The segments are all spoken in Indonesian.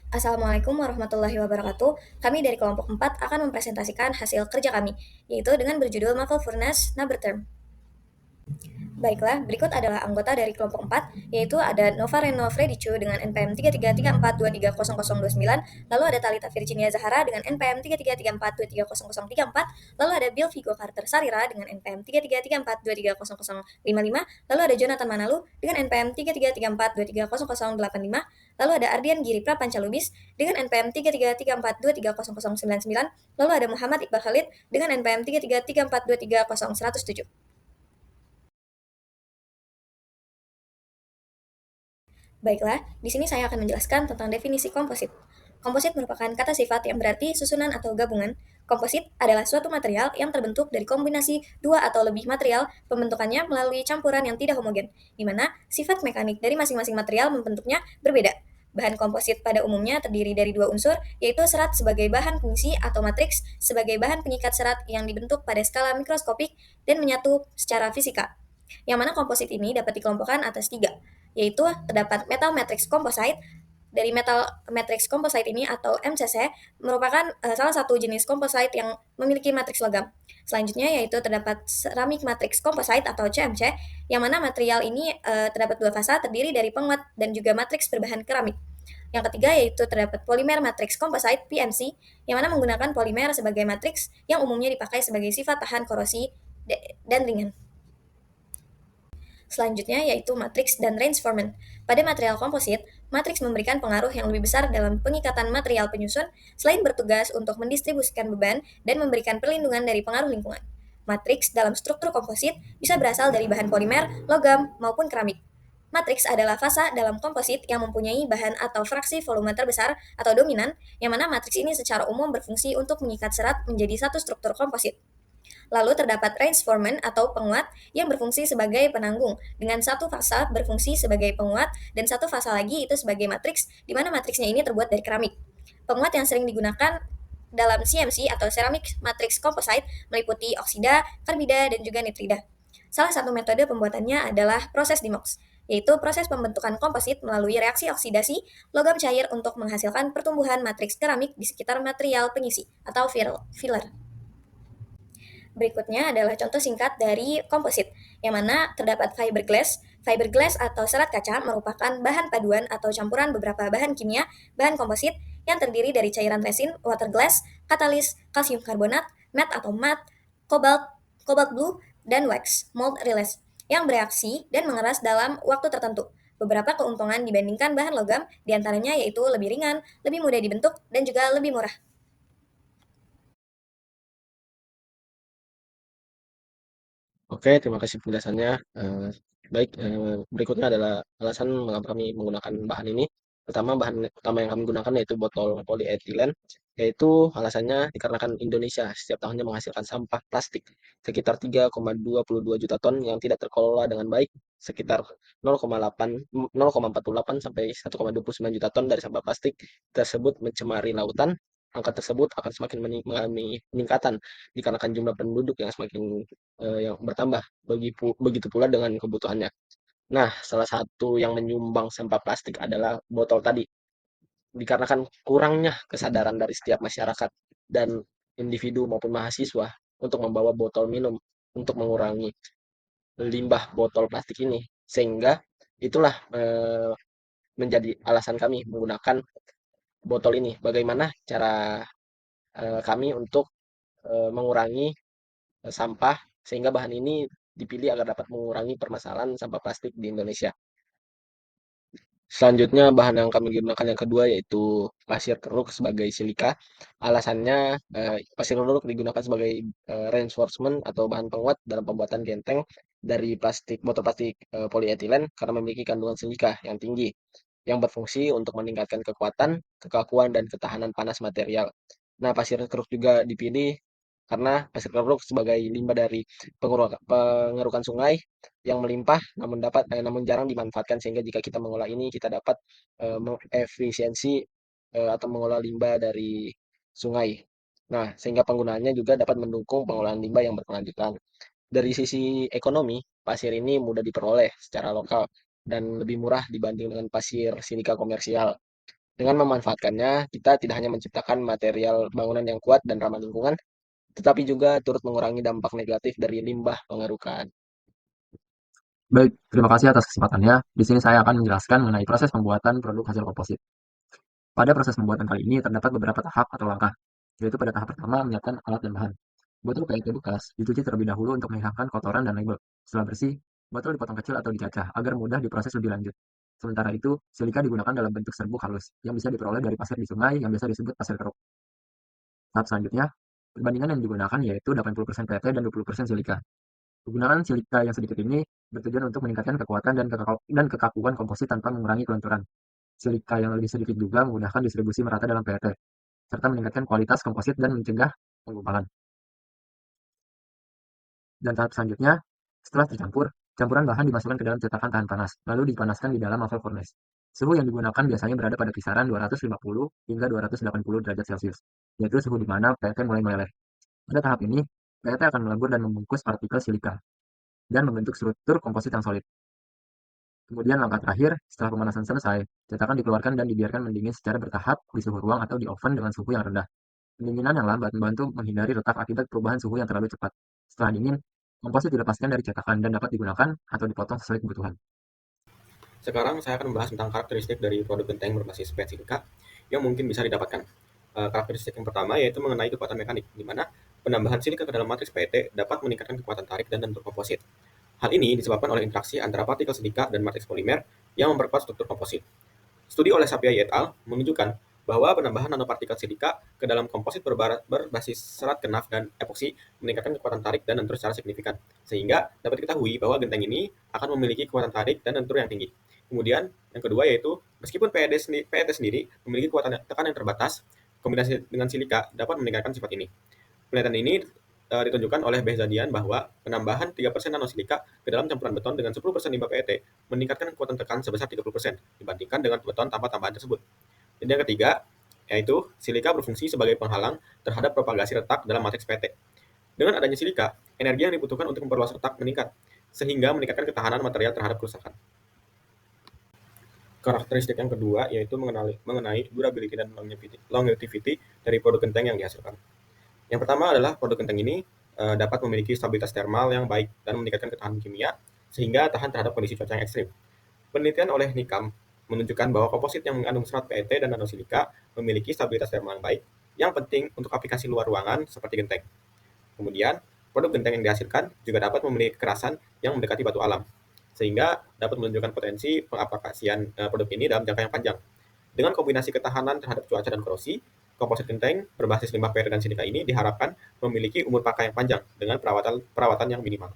Assalamualaikum warahmatullahi wabarakatuh. Kami dari kelompok 4 akan mempresentasikan hasil kerja kami, yaitu dengan berjudul Maple Furnace Number Term. Baiklah, berikut adalah anggota dari kelompok 4, yaitu ada Nova Reno Fredicu dengan NPM 3334230029, lalu ada Talita Virginia Zahara dengan NPM 3334230034, lalu ada Bill Vigo Carter Sarira dengan NPM 3334230055, lalu ada Jonathan Manalu dengan NPM 3334230085, lalu ada Ardian Giri Prapancalubis dengan NPM 3334230099, lalu ada Muhammad Iqbal Khalid dengan NPM 3334230107. Baiklah, di sini saya akan menjelaskan tentang definisi komposit. Komposit merupakan kata sifat yang berarti susunan atau gabungan. Komposit adalah suatu material yang terbentuk dari kombinasi dua atau lebih material, pembentukannya melalui campuran yang tidak homogen, di mana sifat mekanik dari masing-masing material membentuknya berbeda. Bahan komposit pada umumnya terdiri dari dua unsur, yaitu serat sebagai bahan pengisi atau matriks sebagai bahan pengikat serat yang dibentuk pada skala mikroskopik dan menyatu secara fisika. Yang mana komposit ini dapat dikelompokkan atas tiga, yaitu terdapat metal matrix composite. Dari metal matrix composite ini atau MCC merupakan salah satu jenis composite yang memiliki matriks logam. Selanjutnya yaitu terdapat ceramic matrix composite atau CMC, yang mana material ini terdapat dua fasa terdiri dari penguat dan juga matriks berbahan keramik. Yang ketiga yaitu terdapat polymer matrix composite PMC, yang mana menggunakan polimer sebagai matriks yang umumnya dipakai sebagai sifat tahan korosi dan ringan. Selanjutnya yaitu matriks dan reinforcement. Pada material komposit, matriks memberikan pengaruh yang lebih besar dalam pengikatan material penyusun selain bertugas untuk mendistribusikan beban dan memberikan perlindungan dari pengaruh lingkungan. Matriks dalam struktur komposit bisa berasal dari bahan polimer, logam, maupun keramik. Matriks adalah fasa dalam komposit yang mempunyai bahan atau fraksi volume terbesar atau dominan, yang mana matriks ini secara umum berfungsi untuk mengikat serat menjadi satu struktur komposit. Lalu terdapat transformant atau penguat yang berfungsi sebagai penanggung, dengan satu fasa berfungsi sebagai penguat dan satu fasa lagi itu sebagai matriks, di mana matriksnya ini terbuat dari keramik. Penguat yang sering digunakan dalam CMC atau ceramic matrix composite meliputi oksida, karbida, dan juga nitrida. Salah satu metode pembuatannya adalah proses DIMOX, yaitu proses pembentukan komposit melalui reaksi oksidasi logam cair untuk menghasilkan pertumbuhan matriks keramik di sekitar material pengisi atau filler. Berikutnya adalah contoh singkat dari komposit, yang mana terdapat fiberglass. Fiberglass atau serat kaca merupakan bahan paduan atau campuran beberapa bahan kimia, bahan komposit yang terdiri dari cairan resin, water glass, katalis, kalsium karbonat, matte atau matte, cobalt, cobalt blue, dan wax, mold release, yang bereaksi dan mengeras dalam waktu tertentu. Beberapa keuntungan dibandingkan bahan logam, diantaranya yaitu lebih ringan, lebih mudah dibentuk, dan juga lebih murah. Oke, terima kasih penjelasannya. Baik, berikutnya adalah alasan mengapa kami menggunakan bahan ini. Pertama, bahan utama yang kami gunakan yaitu botol polietilen, yaitu alasannya dikarenakan Indonesia setiap tahunnya menghasilkan sampah plastik sekitar 3,22 juta ton yang tidak terkelola dengan baik, sekitar 0,48 sampai 1,29 juta ton dari sampah plastik tersebut mencemari lautan. Angka tersebut akan semakin mengalami peningkatan dikarenakan jumlah penduduk yang semakin yang bertambah, begitu pula dengan kebutuhannya. Nah, salah satu yang menyumbang sampah plastik adalah botol tadi, dikarenakan kurangnya kesadaran dari setiap masyarakat dan individu maupun mahasiswa untuk membawa botol minum untuk mengurangi limbah botol plastik ini, sehingga itulah menjadi alasan kami menggunakan botol ini. Bagaimana cara kami untuk mengurangi sampah sehingga bahan ini dipilih agar dapat mengurangi permasalahan sampah plastik di Indonesia. Selanjutnya bahan yang kami gunakan yang kedua yaitu pasir keruk sebagai silika. Alasannya pasir keruk digunakan sebagai reinforcement atau bahan penguat dalam pembuatan genteng dari botol plastik polietilen karena memiliki kandungan silika yang tinggi yang berfungsi untuk meningkatkan kekuatan, kekakuan, dan ketahanan panas material. Nah, pasir keruk juga dipilih karena pasir keruk sebagai limbah dari pengerukan sungai yang melimpah namun jarang dimanfaatkan, sehingga jika kita mengolah ini kita dapat mengefisiensi atau mengolah limbah dari sungai. Nah, sehingga penggunaannya juga dapat mendukung pengolahan limbah yang berkelanjutan. Dari sisi ekonomi, pasir ini mudah diperoleh secara lokal dan lebih murah dibanding dengan pasir silika komersial. Dengan memanfaatkannya, kita tidak hanya menciptakan material bangunan yang kuat dan ramah lingkungan, tetapi juga turut mengurangi dampak negatif dari limbah pengerukan. Baik, terima kasih atas kesempatannya. Di sini saya akan menjelaskan mengenai proses pembuatan produk hasil komposit. Pada proses pembuatan kali ini terdapat beberapa tahap atau langkah, yaitu pada tahap pertama menyiapkan alat dan bahan. Botol PET bekas dicuci terlebih dahulu untuk menghilangkan kotoran dan label. Setelah bersih, botol dipotong kecil atau dicacah agar mudah diproses lebih lanjut. Sementara itu, silika digunakan dalam bentuk serbuk halus yang bisa diperoleh dari pasir di sungai yang biasa disebut pasir keruk. Tahap selanjutnya, perbandingan yang digunakan yaitu 80% PET dan 20% silika. Penggunaan silika yang sedikit ini bertujuan untuk meningkatkan kekuatan dan kekakuan komposit tanpa mengurangi kelenturan. Silika yang lebih sedikit juga memudahkan distribusi merata dalam PET, serta meningkatkan kualitas komposit dan mencegah penggumpalan. Dan tahap selanjutnya, setelah tercampur, campuran bahan dimasukkan ke dalam cetakan tahan panas, lalu dipanaskan di dalam waffle furnace. Suhu yang digunakan biasanya berada pada kisaran 250 hingga 280 derajat Celcius, yaitu suhu di mana PET mulai meleleh. Pada tahap ini, PET akan melebur dan membungkus partikel silika dan membentuk struktur komposit yang solid. Kemudian langkah terakhir, setelah pemanasan selesai, cetakan dikeluarkan dan dibiarkan mendingin secara bertahap di suhu ruang atau di oven dengan suhu yang rendah. Pendinginan yang lambat membantu menghindari retak akibat perubahan suhu yang terlalu cepat. Setelah dingin, komposit dilepaskan dari cetakan dan dapat digunakan atau dipotong sesuai kebutuhan. Sekarang saya akan membahas tentang karakteristik dari produk genteng berbasis PET silika yang mungkin bisa didapatkan. Karakteristik yang pertama yaitu mengenai kekuatan mekanik, di mana penambahan silika ke dalam matriks PET dapat meningkatkan kekuatan tarik dan bentuk komposit. Hal ini disebabkan oleh interaksi antara partikel silika dan matriks polimer yang memperkuat struktur komposit. Studi oleh Sapia et al. Menunjukkan bahwa penambahan nanopartikel silika ke dalam komposit berbasis serat kenaf dan epoksi meningkatkan kekuatan tarik dan lentur secara signifikan, sehingga dapat diketahui bahwa genteng ini akan memiliki kekuatan tarik dan lentur yang tinggi. Kemudian, yang kedua yaitu, meskipun PET sendiri memiliki kekuatan tekan yang terbatas, kombinasi dengan silika dapat meningkatkan sifat ini. Penelitian ini ditunjukkan oleh Behzadian bahwa penambahan 3% nanosilika ke dalam campuran beton dengan 10% limbah PET meningkatkan kekuatan tekan sebesar 30% dibandingkan dengan beton tanpa tambahan tersebut. Dan yang ketiga, yaitu silika berfungsi sebagai penghalang terhadap propagasi retak dalam matriks PET. Dengan adanya silika, energi yang dibutuhkan untuk memperluas retak meningkat, sehingga meningkatkan ketahanan material terhadap kerusakan. Karakteristik yang kedua yaitu mengenai durability dan longevity dari produk genteng yang dihasilkan. Yang pertama adalah produk genteng ini dapat memiliki stabilitas termal yang baik dan meningkatkan ketahanan kimia sehingga tahan terhadap kondisi cuaca yang ekstrim. Penelitian oleh Nikam menunjukkan bahwa komposit yang mengandung serat PET dan nanosilika memiliki stabilitas termal yang baik, yang penting untuk aplikasi luar ruangan seperti genteng. Kemudian, produk genteng yang dihasilkan juga dapat memiliki kekerasan yang mendekati batu alam, sehingga dapat menunjukkan potensi pengaplikasian produk ini dalam jangka yang panjang. Dengan kombinasi ketahanan terhadap cuaca dan korosi, komposit genteng berbasis limbah PET dan silika ini diharapkan memiliki umur pakai yang panjang dengan perawatan yang minimal.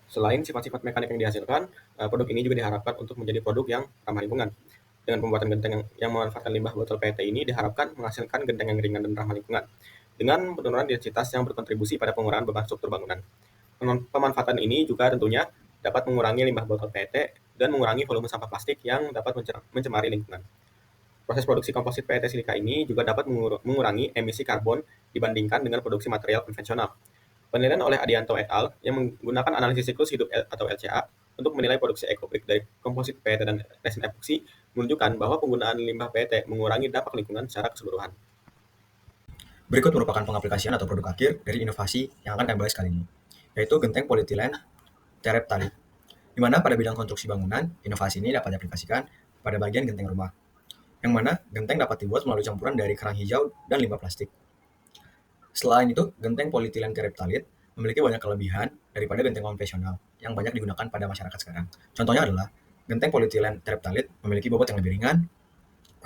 Selain sifat-sifat mekanik yang dihasilkan, produk ini juga diharapkan untuk menjadi produk yang ramah lingkungan. Dengan pembuatan genteng yang memanfaatkan limbah botol PET ini diharapkan menghasilkan genteng yang ringan dan ramah lingkungan, dengan penurunan densitas yang berkontribusi pada pengurangan beban struktur bangunan. Pemanfaatan ini juga tentunya dapat mengurangi limbah botol PET dan mengurangi volume sampah plastik yang dapat mencemari lingkungan. Proses produksi komposit PET silika ini juga dapat mengurangi emisi karbon dibandingkan dengan produksi material konvensional. Penelitian oleh Adianto et al. Yang menggunakan analisis siklus hidup atau LCA untuk menilai produksi ekobrik dari komposit PET dan resin epoksi menunjukkan bahwa penggunaan limbah PET mengurangi dampak lingkungan secara keseluruhan. Berikut merupakan pengaplikasian atau produk akhir dari inovasi yang akan kami bahas kali ini, yaitu genteng polietilen terephthalate, di mana pada bidang konstruksi bangunan, inovasi ini dapat diaplikasikan pada bagian genteng rumah, yang mana genteng dapat dibuat melalui campuran dari kerang hijau dan limbah plastik. Selain itu, genteng polietilen terephthalate memiliki banyak kelebihan daripada genteng konvensional yang banyak digunakan pada masyarakat sekarang. Contohnya adalah, genteng polietilen terephthalate memiliki bobot yang lebih ringan,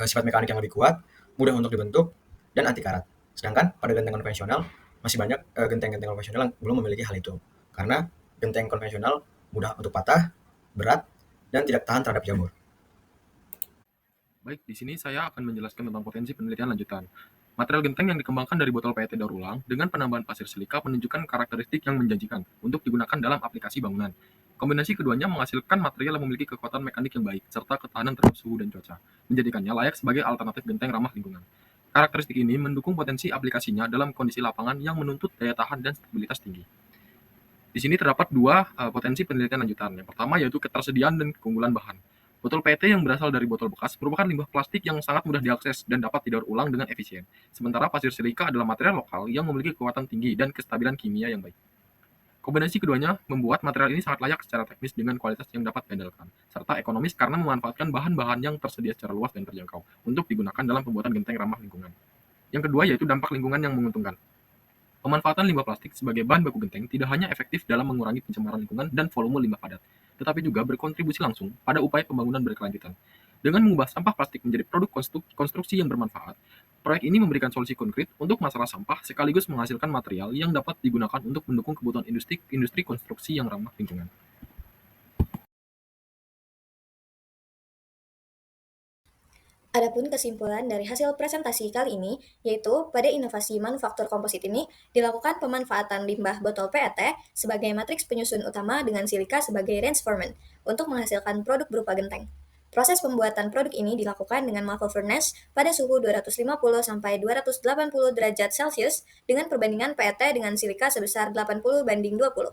sifat mekanik yang lebih kuat, mudah untuk dibentuk, dan anti karat. Sedangkan pada genteng konvensional, masih banyak genteng-genteng konvensional yang belum memiliki hal itu. Karena genteng konvensional mudah untuk patah, berat, dan tidak tahan terhadap jamur. Baik, di sini saya akan menjelaskan tentang potensi penelitian lanjutan. Material genteng yang dikembangkan dari botol PET daur ulang dengan penambahan pasir silika menunjukkan karakteristik yang menjanjikan untuk digunakan dalam aplikasi bangunan. Kombinasi keduanya menghasilkan material yang memiliki kekuatan mekanik yang baik serta ketahanan terhadap suhu dan cuaca, menjadikannya layak sebagai alternatif genteng ramah lingkungan. Karakteristik ini mendukung potensi aplikasinya dalam kondisi lapangan yang menuntut daya tahan dan stabilitas tinggi. Di sini terdapat dua potensi penelitian lanjutan. Yang pertama yaitu ketersediaan dan keunggulan bahan. Botol PET yang berasal dari botol bekas merupakan limbah plastik yang sangat mudah diakses dan dapat didaur ulang dengan efisien. Sementara pasir silika adalah material lokal yang memiliki kekuatan tinggi dan kestabilan kimia yang baik. Kombinasi keduanya membuat material ini sangat layak secara teknis dengan kualitas yang dapat diandalkan, serta ekonomis karena memanfaatkan bahan-bahan yang tersedia secara luas dan terjangkau untuk digunakan dalam pembuatan genteng ramah lingkungan. Yang kedua yaitu dampak lingkungan yang menguntungkan. Pemanfaatan limbah plastik sebagai bahan baku genteng tidak hanya efektif dalam mengurangi pencemaran lingkungan dan volume limbah padat, tetapi juga berkontribusi langsung pada upaya pembangunan berkelanjutan. Dengan mengubah sampah plastik menjadi produk konstruksi yang bermanfaat, proyek ini memberikan solusi konkret untuk masalah sampah sekaligus menghasilkan material yang dapat digunakan untuk mendukung kebutuhan industri konstruksi yang ramah lingkungan. Adapun kesimpulan dari hasil presentasi kali ini, yaitu pada inovasi manufaktur komposit ini dilakukan pemanfaatan limbah botol PET sebagai matriks penyusun utama dengan silika sebagai reinforcement untuk menghasilkan produk berupa genteng. Proses pembuatan produk ini dilakukan dengan Malvo furnace pada suhu 250 sampai 280 derajat Celcius dengan perbandingan PET dengan silika sebesar 80:20.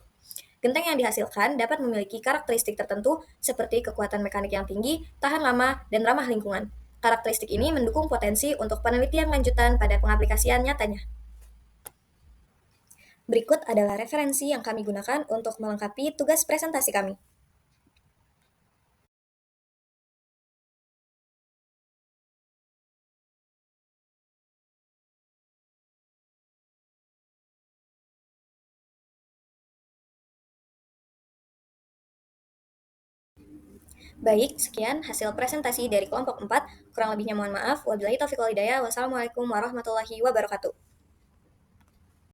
Genteng yang dihasilkan dapat memiliki karakteristik tertentu seperti kekuatan mekanik yang tinggi, tahan lama, dan ramah lingkungan. Karakteristik ini mendukung potensi untuk penelitian lanjutan pada pengaplikasian nyatanya. Berikut adalah referensi yang kami gunakan untuk melengkapi tugas presentasi kami. Baik, sekian hasil presentasi dari kelompok 4. Kurang lebihnya mohon maaf. Wabillahi taufiq wal hidayah. Wassalamualaikum warahmatullahi wabarakatuh.